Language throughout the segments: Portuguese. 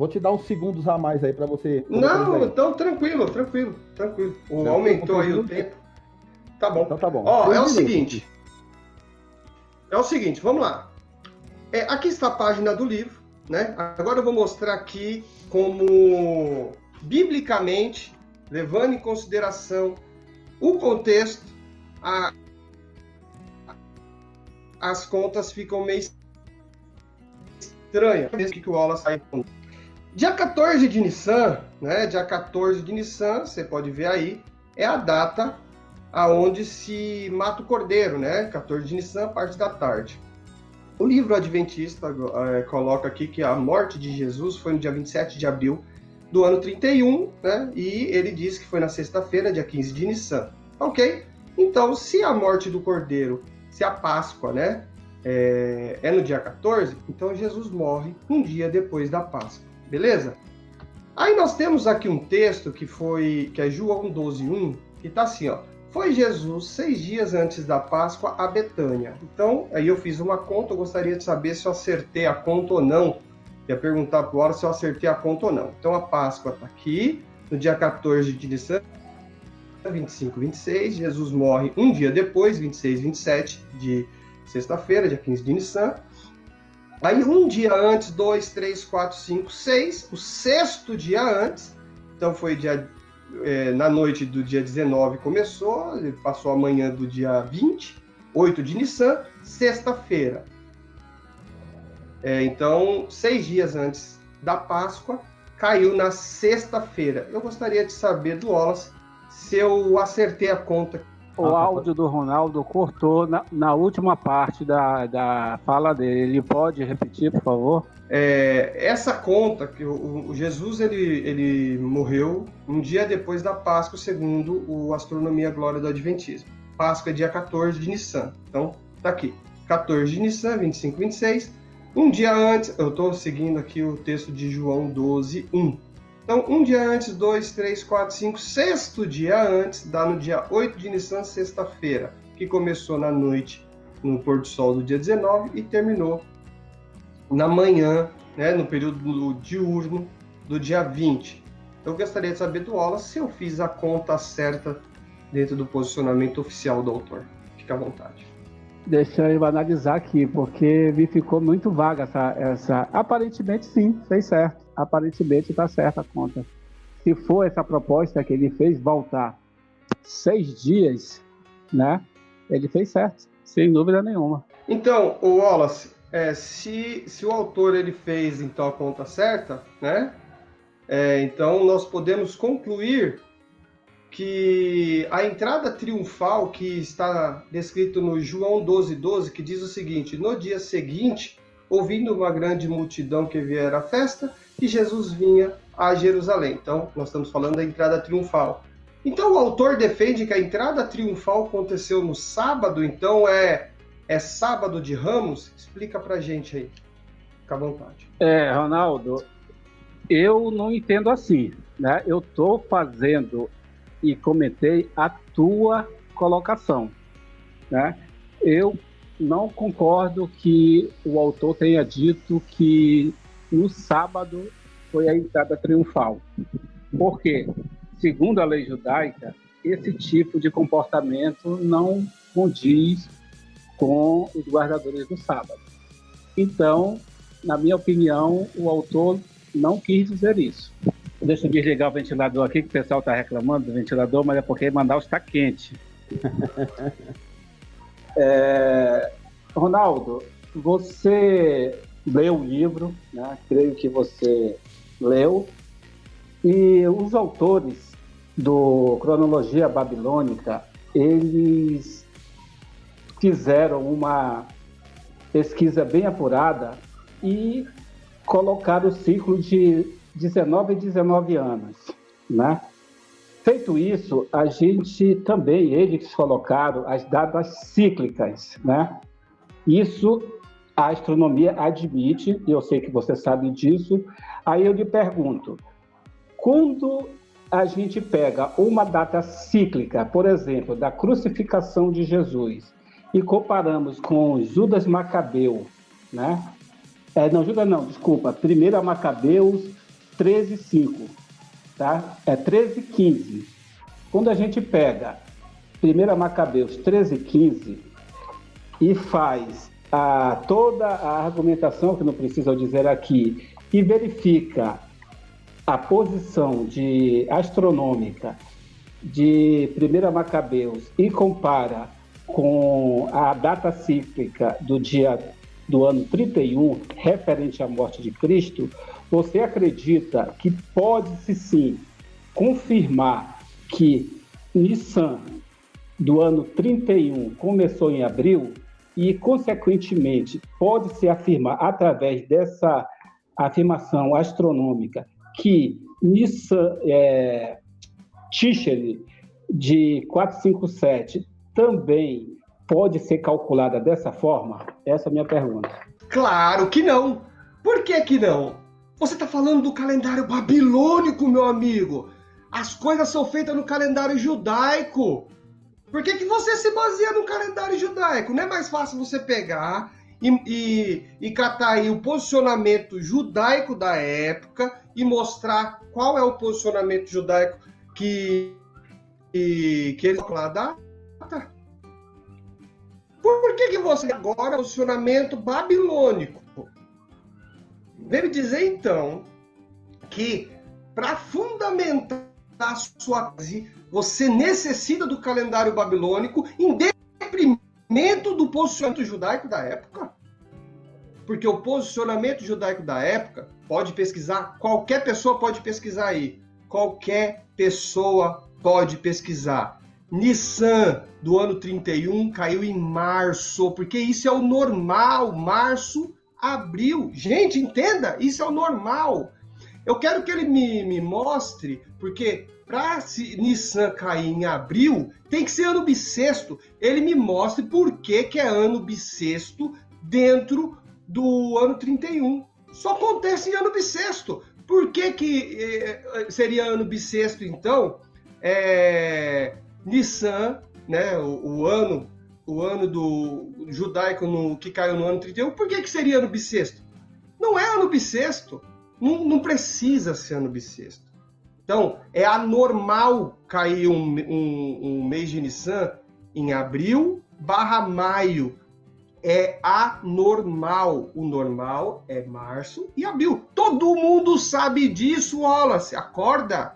Vou te dar uns segundos a mais aí para você. Não, então tranquilo. Aumentou aí o tempo. Tá bom. Então tá bom. Ó, é o seguinte, vamos lá. Aqui está a página do livro, né? Agora eu vou mostrar aqui como, biblicamente, levando em consideração o contexto, as contas ficam meio estranhas. Que o Wallace sai. Dia 14 de Nissan, né? Dia 14 de Nissan, você pode ver aí, é a data aonde se mata o cordeiro, né? 14 de Nissan, parte da tarde. O livro adventista coloca aqui que a morte de Jesus foi no dia 27 de abril do ano 31, né? E ele diz que foi na sexta-feira, dia 15 de Nissan. Ok? Então, se a morte do cordeiro, se a Páscoa, né? É no dia 14, então Jesus morre um dia depois da Páscoa. Beleza? Aí nós temos aqui um texto que é João 12:1, que está assim, ó. Foi Jesus 6 dias antes da Páscoa a Betânia. Então, aí eu fiz uma conta, eu gostaria de saber se eu acertei a conta ou não. Ia perguntar para o Hora se eu acertei a conta ou não. Então, a Páscoa está aqui, no dia 14 de Nissan, 25, 26. Jesus morre um dia depois, 26, 27 de sexta-feira, dia 15 de Nissan. Aí, um dia antes, 2, 3, 4, 5, 6. O sexto dia antes, então foi na noite do dia 19 começou, ele passou a manhã do dia 20, 8 de Nissan, sexta-feira. Então, 6 dias antes da Páscoa, caiu na sexta-feira. Eu gostaria de saber do Wallace se eu acertei a conta. O áudio do Ronaldo cortou na última parte da fala dele. Ele pode repetir, por favor? Essa conta, que o Jesus ele morreu um dia depois da Páscoa, segundo o Astronomia Glória do Adventismo. Páscoa é dia 14 de Nissan. Então, tá aqui. 14 de Nissan, 25, 26. Um dia antes, eu estou seguindo aqui o texto de João 12:1. Então, um dia antes, 2, 3, 4, 5, sexto dia antes, dá no dia 8 de Nissan, sexta-feira, que começou na noite, no pôr do sol do dia 19 e terminou na manhã, né, no período diurno do dia 20. Eu gostaria de saber do Wallace se eu fiz a conta certa dentro do posicionamento oficial do autor. Fique à vontade. Deixa eu analisar aqui, porque me ficou muito vaga essa... Aparentemente, sim, fez certo. Aparentemente está certa a conta. Se for essa proposta que ele fez voltar 6 dias, né? Ele fez certo, sem dúvida nenhuma. Então, o Wallace, se o autor ele fez então a conta certa, né? Então nós podemos concluir que a entrada triunfal que está descrito no João 12:12, que diz o seguinte: no dia seguinte, ouvindo uma grande multidão que viera à festa, que Jesus vinha a Jerusalém. Então, nós estamos falando da entrada triunfal. Então, o autor defende que a entrada triunfal aconteceu no sábado, então é sábado de Ramos? Explica pra gente aí. Fica à vontade. Ronaldo, eu não entendo assim, né? Eu estou fazendo e comentei a tua colocação, né? Eu não concordo que o autor tenha dito que no sábado foi a entrada triunfal. Porque, segundo a lei judaica, esse tipo de comportamento não condiz com os guardadores do sábado. Então, na minha opinião, o autor não quis dizer isso. Deixa eu desligar o ventilador aqui, que o pessoal está reclamando do ventilador, mas é porque Manaus está quente. Ronaldo, você leu o livro, né? Creio que você leu, e os autores do Cronologia Babilônica, eles fizeram uma pesquisa bem apurada e colocaram o ciclo de 19 e 19 anos, né? Feito isso, a gente também, eles colocaram as datas cíclicas, né? Isso a astronomia admite, e eu sei que você sabe disso. Aí eu lhe pergunto, quando a gente pega uma data cíclica, por exemplo, da crucificação de Jesus, e comparamos com Judas Macabeu, né? Judas não, desculpa, 1 Macabeus 13:5, tá? É 13:15. Quando a gente pega 1 Macabeus 13:15 e faz toda a argumentação, que não precisa dizer aqui, e verifica a posição astronômica de 1 Macabeus e compara com a data cíclica do ano 31, referente à morte de Cristo, você acredita que pode-se sim confirmar que Nissan do ano 31 começou em abril e, consequentemente, pode-se afirmar, através dessa afirmação astronômica, que Nissan Tishri de 457 também pode ser calculada dessa forma? Essa é a minha pergunta. Claro que não! Por que não? Você está falando do calendário babilônico, meu amigo! As coisas são feitas no calendário judaico! Por que você se baseia no calendário judaico? Não é mais fácil você pegar e catar aí o posicionamento judaico da época e mostrar qual é o posicionamento judaico que ele lá da data? Por que você agora posicionamento babilônico? Vem me dizer então que para fundamentar a sua tese, você necessita do calendário babilônico em detrimento do posicionamento judaico da época? Porque o posicionamento judaico da época, pode pesquisar, qualquer pessoa pode pesquisar aí. Qualquer pessoa pode pesquisar. Nissan, do ano 31, caiu em março, porque isso é o normal, março, abril. Gente, entenda, isso é o normal. Eu quero que ele me mostre, porque para Nissan cair em abril, tem que ser ano bissexto. Ele me mostre por que é ano bissexto dentro do ano 31. Só acontece em ano bissexto. Por que seria ano bissexto, então? Nissan, né, o ano do judaico que caiu no ano 31, por que seria ano bissexto? Não é ano bissexto. Não precisa ser ano bissexto. Então, é anormal cair um mês de Nissan em abril/maio. É anormal. O normal é março e abril. Todo mundo sabe disso, Wallace. Acorda.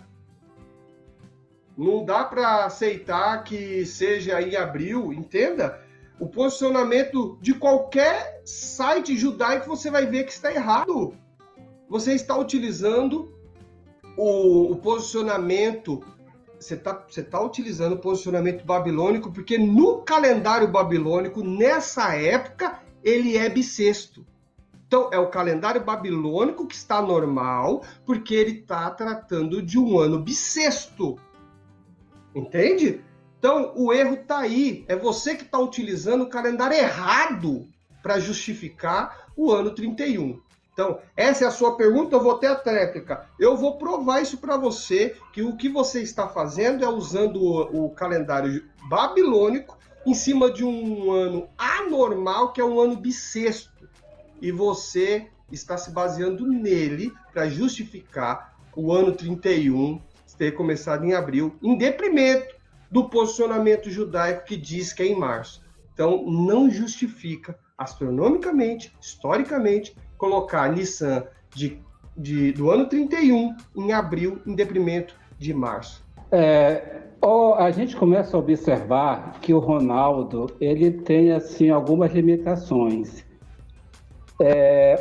Não dá para aceitar que seja em abril, entenda? O posicionamento de qualquer site judaico você vai ver que está errado. Você está utilizando o posicionamento, você está utilizando o posicionamento babilônico, porque no calendário babilônico, nessa época, ele é bissexto. Então, é o calendário babilônico que está normal, porque ele está tratando de um ano bissexto. Entende? Então, o erro está aí. É você que está utilizando o calendário errado para justificar o ano 31. Então, essa é a sua pergunta, eu vou ter a tréplica. Eu vou provar isso para você, que o que você está fazendo é usando o calendário babilônico em cima de um ano anormal, que é um ano bissexto. E você está se baseando nele para justificar o ano 31 ter começado em abril, em detrimento do posicionamento judaico que diz que é em março. Então, não justifica, astronomicamente, historicamente, colocar Nissan do ano 31 em abril, em detrimento de março. A gente começa a observar que o Ronaldo ele tem assim, algumas limitações.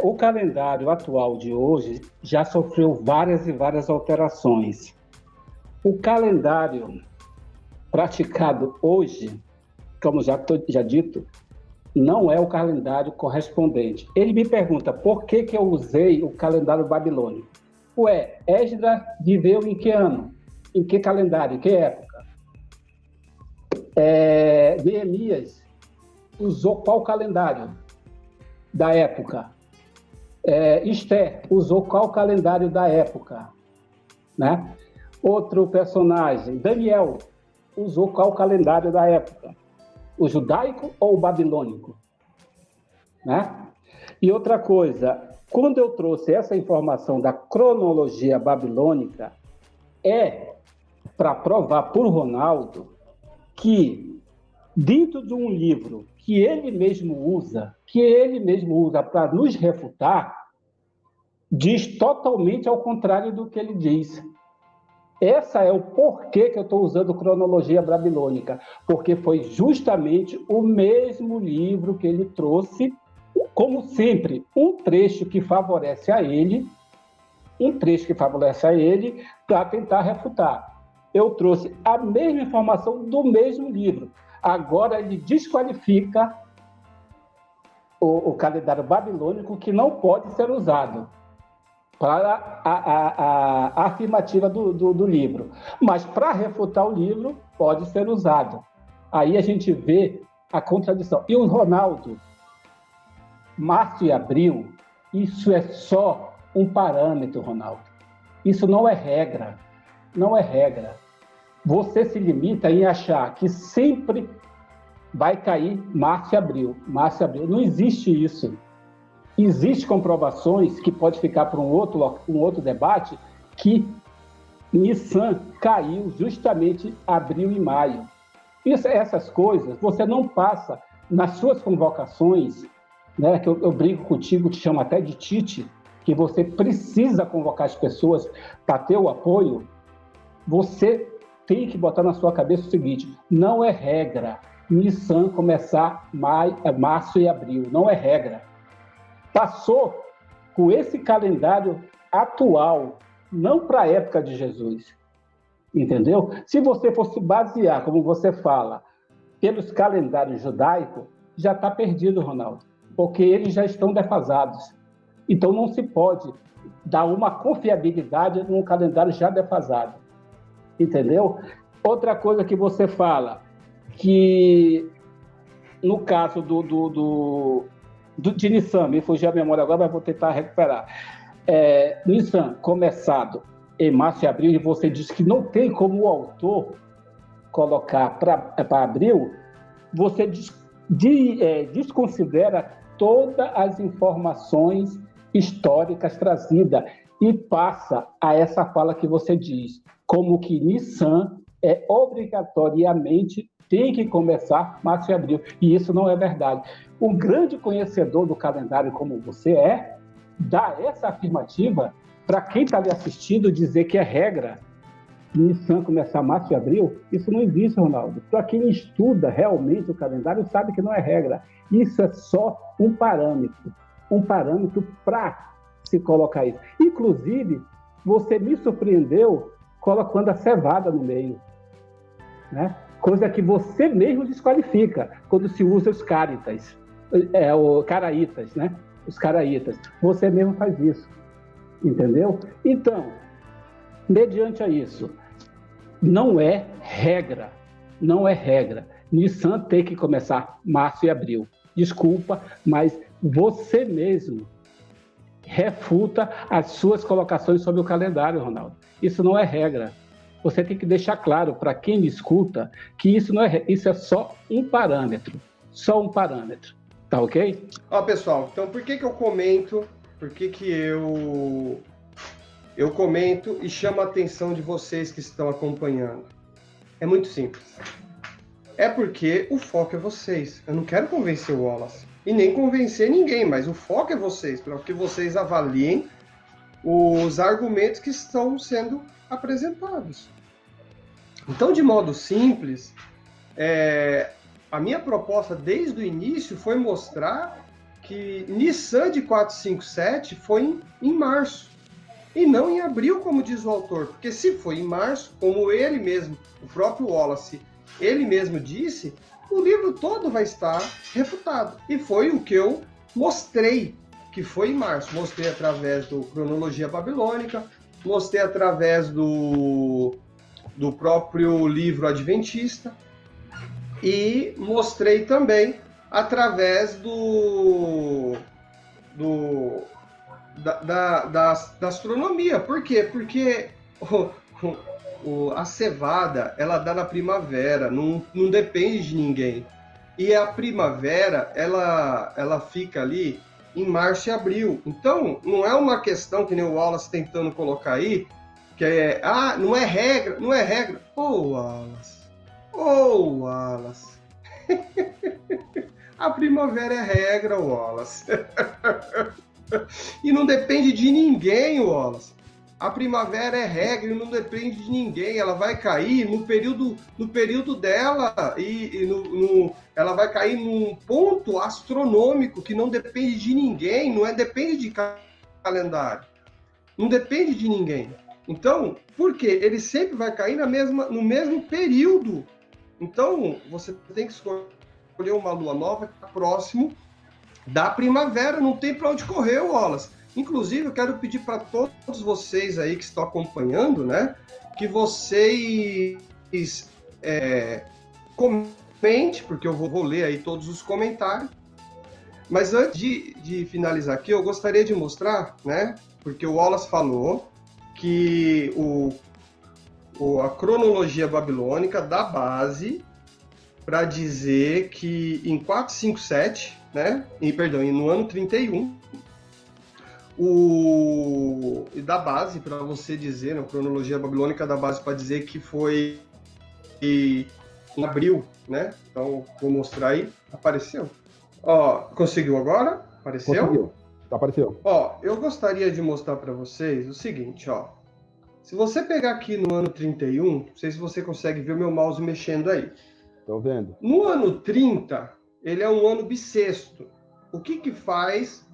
O calendário atual de hoje já sofreu várias e várias alterações. O calendário praticado hoje, como já dito, não é o calendário correspondente. Ele me pergunta por que eu usei o calendário babilônico. Esdras viveu em que ano? Em que calendário? Em que época? Neemias usou qual calendário da época? Esther usou qual calendário da época? Né? Outro personagem, Daniel, usou qual calendário da época? O judaico ou o babilônico? Né? E outra coisa, Quando eu trouxe essa informação da cronologia babilônica, é para provar por Ronaldo que, dentro de um livro que ele mesmo usa para nos refutar, diz totalmente ao contrário do que ele diz. Essa é o porquê que eu estou usando cronologia babilônica, porque foi justamente o mesmo livro que ele trouxe, como sempre, um trecho que favorece a ele, para tentar refutar. Eu trouxe a mesma informação do mesmo livro. Agora ele desqualifica o calendário babilônico, que não pode ser usado para a afirmativa do livro. Mas para refutar o livro, pode ser usado. Aí a gente vê a contradição. E o Ronaldo, março e abril, isso é só um parâmetro, Ronaldo. Isso não é regra. Não é regra. Você se limita em achar que sempre vai cair março e abril. Março e abril. Não existe isso. Existem comprovações, que pode ficar para um outro debate, que Nissan caiu justamente abril e maio. Essas coisas você não passa nas suas convocações, né, que eu brigo contigo, te chamo até de Tite, que você precisa convocar as pessoas para ter o apoio. Você tem que botar na sua cabeça o seguinte: não é regra Nissan começar março e abril, não é regra. Passou com esse calendário atual, não para a época de Jesus, entendeu? Se você fosse basear, como você fala, pelos calendários judaicos, já está perdido, Ronaldo, porque eles já estão defasados. Então não se pode dar uma confiabilidade num calendário já defasado, entendeu? Outra coisa que você fala, que no caso de Nissan, me fugiu a memória agora, mas vou tentar recuperar. Nissan começado em março e abril, e você diz que não tem como o autor colocar para abril, você desconsidera todas as informações históricas trazidas e passa a essa fala que você diz, como que Nissan obrigatoriamente tem que começar março e abril. E isso não é verdade. Um grande conhecedor do calendário como você dá essa afirmativa para quem está lhe assistindo dizer que é regra Nissan começar março e abril. Isso não existe, Ronaldo. Para quem estuda realmente o calendário sabe que não é regra. Isso é só um parâmetro para se colocar isso. Inclusive, você me surpreendeu colocando a cevada no meio, né? Coisa que você mesmo desqualifica quando se usa os caritas, caraítas, né? Os caraítas. Você mesmo faz isso, entendeu? Então, mediante a isso, não é regra. Nissan tem que começar março e abril. Desculpa, mas você mesmo refuta as suas colocações sobre o calendário, Ronaldo. Isso não é regra. Você tem que deixar claro para quem me escuta que isso é só um parâmetro. Tá ok? Ó, pessoal, então por que eu comento? Por que eu comento e chamo a atenção de vocês que estão acompanhando? É muito simples. É porque o foco é vocês. Eu não quero convencer o Wallace e nem convencer ninguém, mas o foco é vocês, para que vocês avaliem os argumentos que estão sendo apresentados. Então, de modo simples, a minha proposta desde o início foi mostrar que Nissan de 457 foi em março e não em abril, como diz o autor, porque se foi em março, como ele mesmo, o próprio Wallace, ele mesmo disse, o livro todo vai estar refutado. E foi o que eu mostrei, que foi em março. Mostrei através do Cronologia Babilônica, mostrei através do próprio livro Adventista e mostrei também através da astronomia. Por quê? Porque a cevada, ela dá na primavera, não depende de ninguém. E a primavera, ela fica ali em março e abril. Então, não é uma questão que nem o Wallace tentando colocar aí, que é, não é regra, não é regra. Ô, Wallace. A primavera é regra, Wallace. E não depende de ninguém, Wallace. A primavera é regra e não depende de ninguém. Ela vai cair no período dela ela vai cair num ponto astronômico que não depende de ninguém, depende de calendário. Não depende de ninguém. Então, por quê? Ele sempre vai cair no mesmo período. Então, você tem que escolher uma lua nova que está próximo da primavera, não tem para onde correr, Wallace. Inclusive, eu quero pedir para todos vocês aí que estão acompanhando, né, que vocês comente, porque eu vou ler aí todos os comentários. Mas antes de finalizar aqui, eu gostaria de mostrar, né, porque o Wallace falou que a cronologia babilônica dá base para dizer que em 457, né, no ano 31, e da base para você dizer, a cronologia babilônica dá base para dizer que foi em abril, né? Então, vou mostrar aí. Apareceu? Ó, conseguiu agora? Apareceu? Conseguiu. Apareceu. Ó, eu gostaria de mostrar para vocês o seguinte, ó. Se você pegar aqui no ano 31, não sei se você consegue ver o meu mouse mexendo aí. Estou vendo. No ano 30, ele é um ano bissexto. O que faz?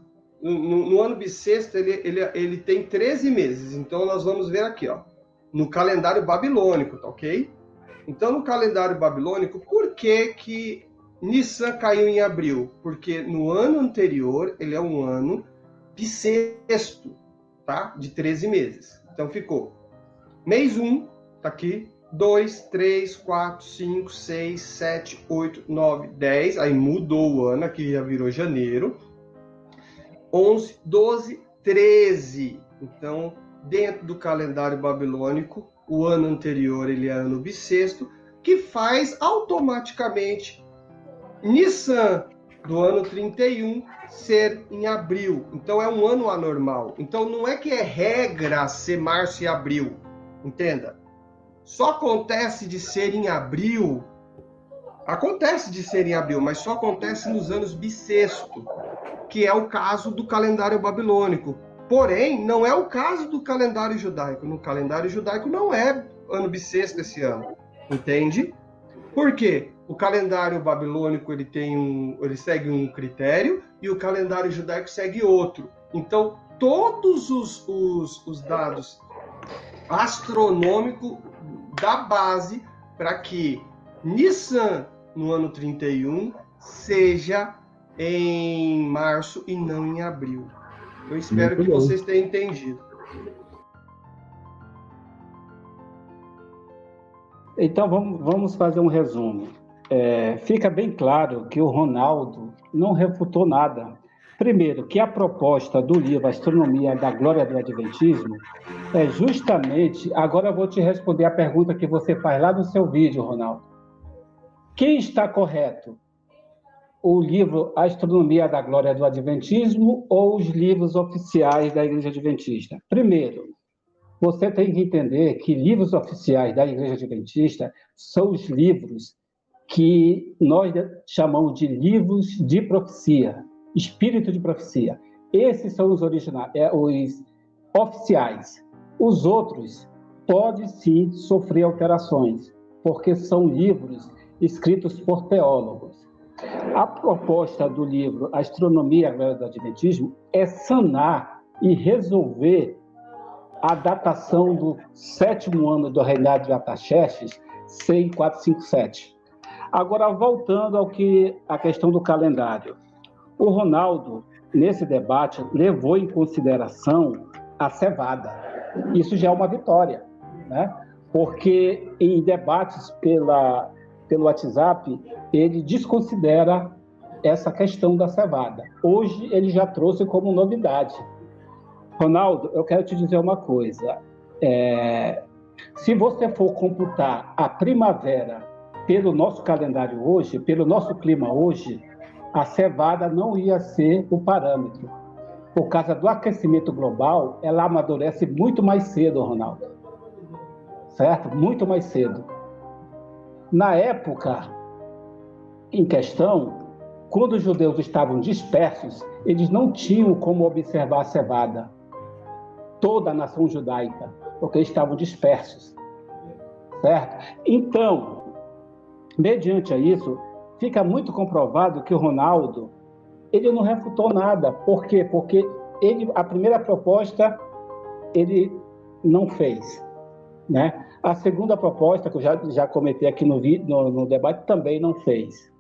No ano bissexto, ele tem 13 meses. Então, nós vamos ver aqui, ó, no calendário babilônico, tá ok? Então, no calendário babilônico, por que Nissan caiu em abril? Porque no ano anterior, ele é um ano bissexto, tá? De 13 meses. Então, ficou mês 1, tá aqui, 2, 3, 4, 5, 6, 7, 8, 9, 10. Aí mudou o ano, aqui já virou janeiro. 11, 12, 13. Então, dentro do calendário babilônico, o ano anterior ele é ano bissexto, que faz automaticamente Nissan do ano 31 ser em abril. Então, é um ano anormal. Então, não é que é regra ser março e abril. Entenda. Só acontece de ser em abril. Acontece de ser em abril, mas só acontece nos anos bissexto, que é o caso do calendário babilônico. Porém, não é o caso do calendário judaico. No calendário judaico não é ano bissexto esse ano. Entende? Por quê? O calendário babilônico ele segue um critério e o calendário judaico segue outro. Então, todos os dados astronômicos dá base para que Nissan, no ano 31, seja em março e não em abril. Eu espero que vocês tenham entendido. Então, vamos fazer um resumo. Fica bem claro que o Ronaldo não refutou nada. Primeiro, que a proposta do livro Astronomia da Glória do Adventismo é justamente... Agora eu vou te responder a pergunta que você faz lá no seu vídeo, Ronaldo. Quem está correto? O livro Astronomia da Glória do Adventismo ou os livros oficiais da Igreja Adventista? Primeiro, você tem que entender que livros oficiais da Igreja Adventista são os livros que nós chamamos de livros de profecia, espírito de profecia. Esses são os originais, os oficiais. Os outros podem sim sofrer alterações, porque são livros escritos por teólogos. A proposta do livro Astronomia do Adventismo é sanar e resolver a datação do 7º ano do reinado de Artaxerxes, ser em 457. Agora, voltando à questão do calendário. O Ronaldo, nesse debate, levou em consideração a cevada. Isso já é uma vitória, né? Porque em debates pelo WhatsApp, ele desconsidera essa questão da cevada. Hoje, ele já trouxe como novidade. Ronaldo, eu quero te dizer uma coisa. Se você for computar a primavera pelo nosso calendário hoje, pelo nosso clima hoje, a cevada não ia ser o parâmetro. Por causa do aquecimento global, ela amadurece muito mais cedo, Ronaldo. Certo? Muito mais cedo. Na época em questão, quando os judeus estavam dispersos, eles não tinham como observar a cevada. Toda a nação judaica, porque estavam dispersos. Certo? Então, mediante a isso, fica muito comprovado que o Ronaldo, ele não refutou nada. Por quê? Porque a primeira proposta, ele não fez, né? A segunda proposta, que eu já comentei aqui no debate, também não fez.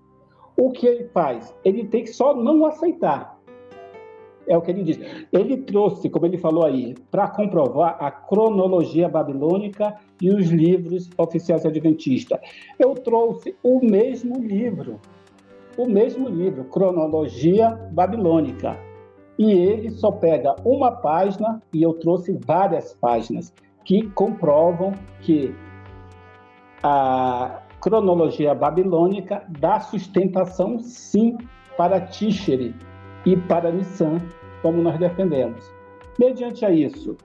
O que ele faz? Ele tem que só não aceitar. É o que ele diz. Ele trouxe, como ele falou aí, para comprovar a cronologia babilônica e os livros oficiais adventistas. Eu trouxe o mesmo livro, Cronologia Babilônica. E ele só pega uma página, e eu trouxe várias páginas, que comprovam que a cronologia babilônica dá sustentação, sim, para Tishri e para Nissan, como nós defendemos. Mediante a isso,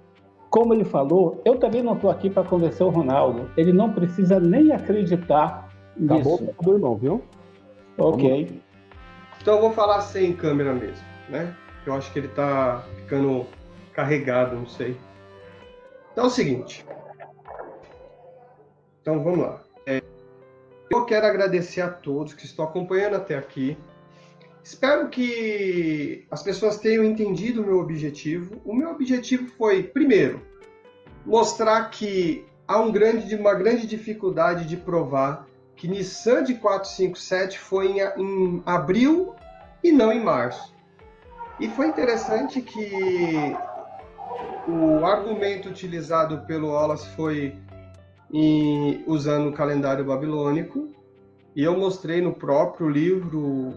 como ele falou, eu também não estou aqui para convencer o Ronaldo. Ele não precisa nem acreditar nisso. Acabou do irmão, viu? Ok. Então eu vou falar sem câmera mesmo, né? Eu acho que ele está ficando carregado, não sei. Então é o seguinte. Então vamos lá. Eu quero agradecer a todos que estão acompanhando até aqui. Espero que as pessoas tenham entendido o meu objetivo. O meu objetivo foi, primeiro, mostrar que há uma grande dificuldade de provar que Nissan de 457 foi em abril e não em março. E foi interessante que o argumento utilizado pelo Wallace foi usando o calendário babilônico, e eu mostrei no próprio livro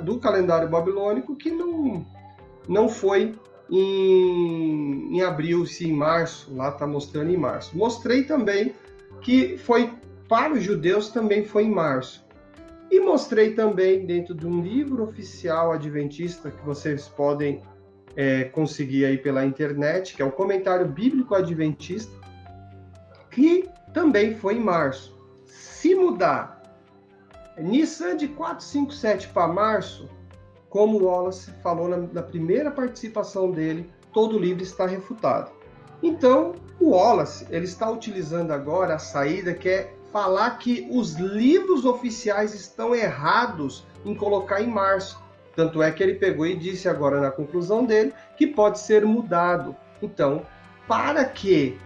do calendário babilônico que não foi em abril, sim em março, lá está mostrando em março. Mostrei também que foi para os judeus também foi em março. E mostrei também dentro de um livro oficial adventista que vocês podem conseguir aí pela internet, que é o Comentário Bíblico Adventista, que também foi em março. Se mudar Nissan de 457 para março, como o Wallace falou na primeira participação dele, todo o livro está refutado. Então, o Wallace ele está utilizando agora a saída que é falar que os livros oficiais estão errados em colocar em março. Tanto é que ele pegou e disse agora na conclusão dele que pode ser mudado. Então, para que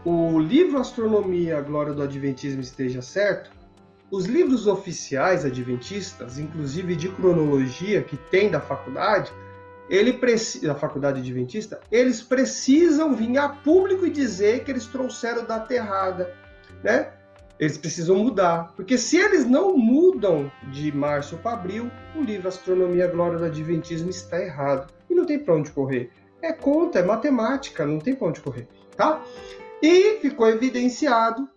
o livro Astronomia, a Glória do Adventismo esteja certo, os livros oficiais adventistas, inclusive de cronologia que tem da faculdade, da faculdade adventista, eles precisam vir a público e dizer que eles trouxeram data errada, né? Eles precisam mudar, porque se eles não mudam de março para abril, o livro Astronomia, a Glória do Adventismo está errado. E não tem para onde correr. É conta, é matemática, não tem para onde correr, tá? E ficou evidenciado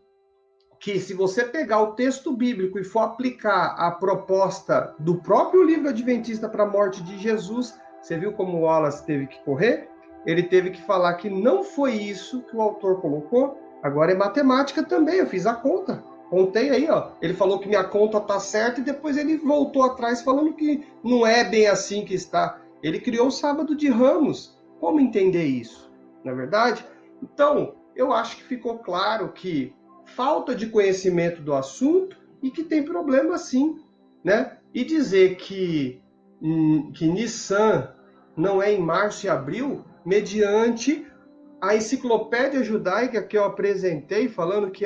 que se você pegar o texto bíblico e for aplicar a proposta do próprio livro adventista para a morte de Jesus, você viu como o Wallace teve que correr? Ele teve que falar que não foi isso que o autor colocou. Agora é matemática também, eu fiz a conta. Contei aí, ó. Ele falou que minha conta tá certa e depois ele voltou atrás falando que não é bem assim que está. Ele criou o sábado de Ramos. Como entender isso? Não é verdade? Então, eu acho que ficou claro que falta de conhecimento do assunto e que tem problema sim, né? E dizer que Nissan não é em março e abril, mediante a enciclopédia judaica que eu apresentei, falando que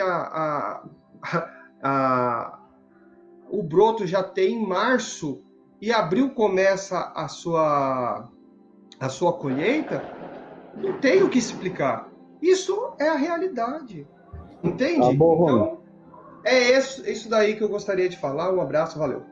o broto já tem em março e abril começa a sua colheita, não tem o que explicar. Isso é a realidade. Entende? Tá bom, então, é isso daí que eu gostaria de falar. Um abraço, valeu.